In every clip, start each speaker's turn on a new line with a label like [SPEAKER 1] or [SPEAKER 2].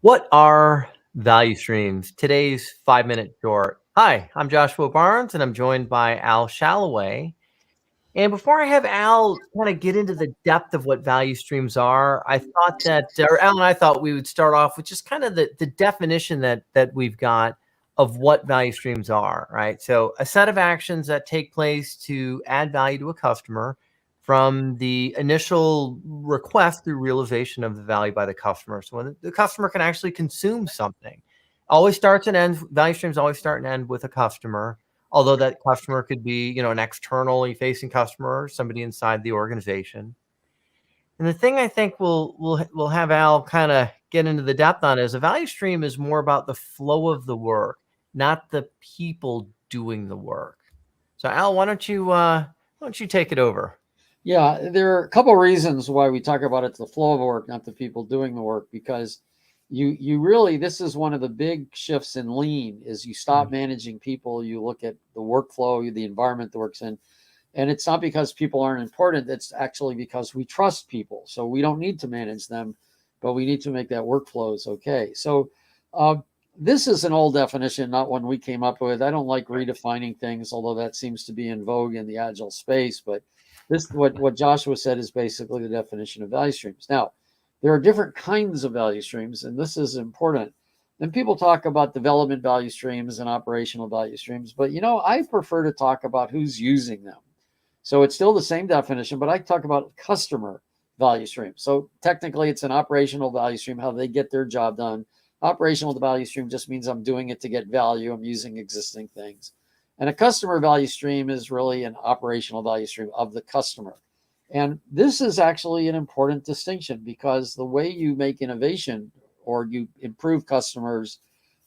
[SPEAKER 1] What are value streams? Today's 5 minute short. Hi, I'm Joshua Barnes and I'm joined by Al Shalloway. And before I have Al kind of get into the depth of what value streams are, I thought that, or Al and I thought we would start off with just kind of the definition that we've got of what value streams are, right? So a set of actions that take place to add value to a customer from the initial request through realization of the value by the customer. So when the customer can actually consume something, always starts and ends, value streams always start and end with a customer, although that customer could be, an externally facing customer, somebody inside the organization. And the thing I think we'll have Al kind of get into the depth on is a value stream is more about the flow of the work, not the people doing the work. So Al, why don't you take it over?
[SPEAKER 2] Yeah, there are a couple of reasons why we talk about it's the flow of work, not the people doing the work, because you really this is one of the big shifts in lean is you stop
[SPEAKER 1] Mm.
[SPEAKER 2] managing people, you look at the workflow, the environment that works in, and it's not because people aren't important, it's actually because we trust people. So we don't need to manage them, but we need to make that workflows okay. So uh, this is an old definition, not one we came up with. I don't like redefining things, although that seems to be in vogue in the agile space, but this what Joshua said is basically the definition of value streams. Now, there are different kinds of value streams, and this is important. And people talk about development value streams and operational value streams, but I prefer to talk about who's using them. So it's still the same definition, but I talk about customer value stream. So technically, it's an operational value stream, how they get their job done. Operational value stream just means I'm doing it to get value. I'm using existing things. And a customer value stream is really an operational value stream of the customer. And this is actually an important distinction because the way you make innovation or you improve customers'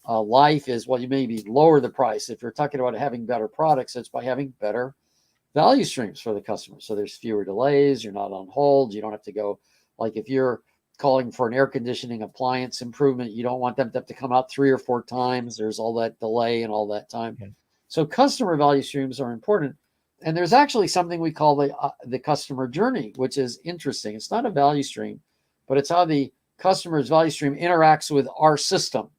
[SPEAKER 2] life is, well, you maybe lower the price. If you're talking about having better products, it's by having better value streams for the customer. So there's fewer delays, you're not on hold, you don't have to go, like if you're calling for an air conditioning appliance improvement, you don't want them to have to come out 3 or 4 times. There's all that delay and all that time.
[SPEAKER 1] Okay.
[SPEAKER 2] So customer value streams are important. And there's actually something we call the customer journey, which is interesting. It's not a value stream, but it's how the customer's value stream interacts with our system.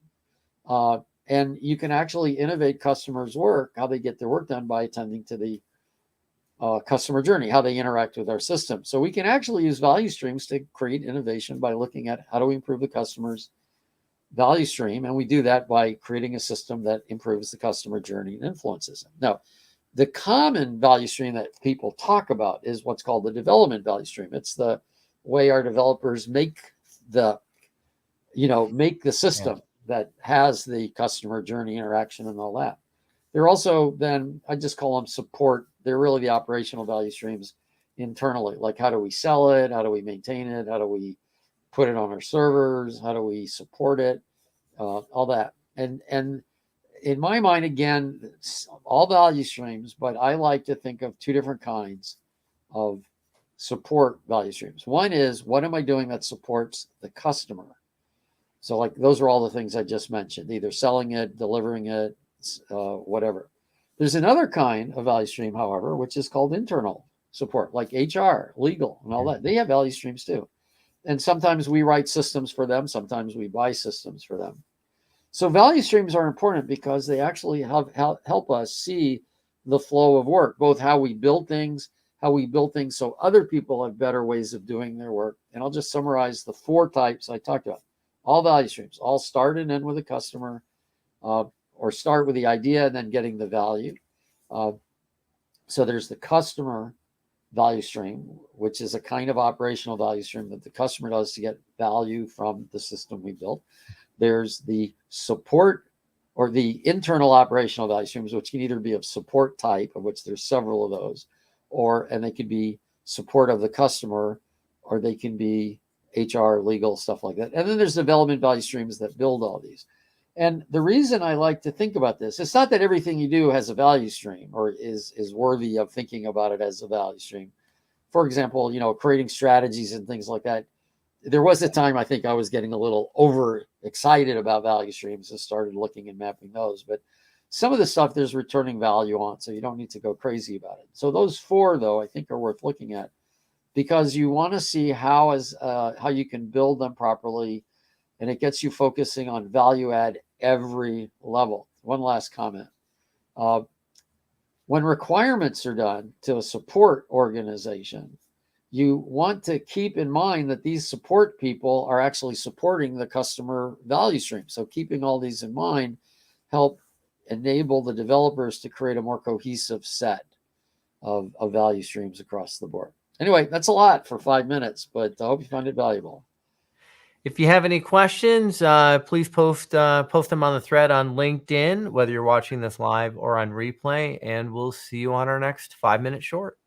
[SPEAKER 2] Uh, and you can actually innovate customers' work, how they get their work done by attending to the customer journey, how they interact with our system. So we can actually use value streams to create innovation by looking at how do we improve the customer's value stream. And we do that by creating a system that improves the customer journey and influences them. Now, the common value stream that people talk about is what's called the development value stream. It's the way our developers the make the
[SPEAKER 1] Yeah.
[SPEAKER 2] system that has the customer journey interaction and all that. They're also then, I just call them support. They're really the operational value streams internally. Like how do we sell it? How do we maintain it? How do we put it on our servers? How do we support it? All that. And in my mind, again, it's all value streams, but I like to think of two different kinds of support value streams. One is what am I doing that supports the customer? So, like, those are all the things I just mentioned, either selling it, delivering it, whatever. There's another kind of value stream, however, which is called internal support, like HR, legal, and all that. They have value streams too. And sometimes we write systems for them, sometimes we buy systems for them. So, value streams are important because they actually help us see the flow of work, both how we build things so other people have better ways of doing their work. And I'll just summarize the four types I talked about. All value streams, all start and end with a customer, or start with the idea and then getting the value. Uh, so there's the customer value stream, which is a kind of operational value stream that the customer does to get value from the system we built. There's the support or the internal operational value streams, which can either be of support type, of which there's several of those, and they could be support of the customer, or they can be HR, legal, stuff like that. And then there's development value streams that build all these. And the reason I like to think about this, it's not that everything you do has a value stream or is worthy of thinking about it as a value stream. For example, creating strategies and things like that. There was a time I think I was getting a little over excited about value streams and started looking and mapping those. But some of the stuff there's returning value on, so you don't need to go crazy about it. So those four, though, I think are worth looking at because you want to see how you can build them properly, and it gets you focusing on value add every level. One last comment. When requirements are done to a support organization, you want to keep in mind that these support people are actually supporting the customer value stream. So keeping all these in mind help enable the developers to create a more cohesive set of value streams across the board. Anyway, that's a lot for 5 minutes, but I hope you found it valuable.
[SPEAKER 1] If you have any questions, please post them on the thread on LinkedIn, whether you're watching this live or on replay, and we'll see you on our next 5-minute short.